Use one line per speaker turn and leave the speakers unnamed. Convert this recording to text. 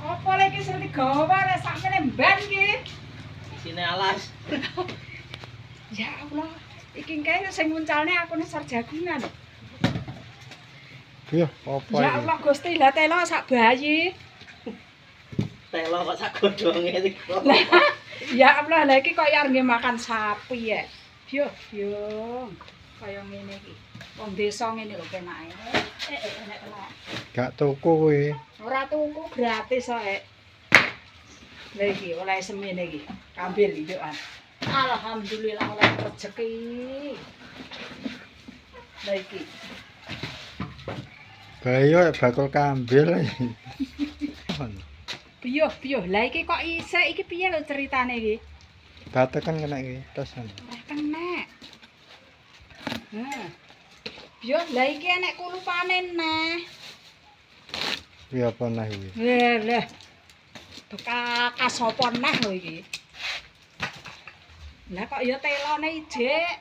Apa lagi sing digawa rek sakmene mben iki?
Isine alas.
Ya Allah, iki kae sing muncalne akune Sarjagunan.
Iya, apa
Ya
iki?
Allah Gusti, lah telo sak bayi.
Telo kok sak godhonge iki.
Ya Allah, lah iki kok arep makan sapi ya. Yo, yo. Kaya ngene iki. Wong desa ngene lho penake. Enak tenan.
Gak tuku kuwi.
Ora tuku gratis ae. Lah iki oleh semene iki. Kambil ndukan. Alhamdulillah oleh rezeki. Lah iki.
Bayo bakul kambil.
Piye, lah iki kok isih iki piye lho ceritane iki?
Batekan kena iki tesan.
Ora kena. Nah. Yo, lah iki enek kulupane neh.
Kuwi apa nah iki?
Lah. Bekas sapa neh lho iki. Lah kok ya telone ijik.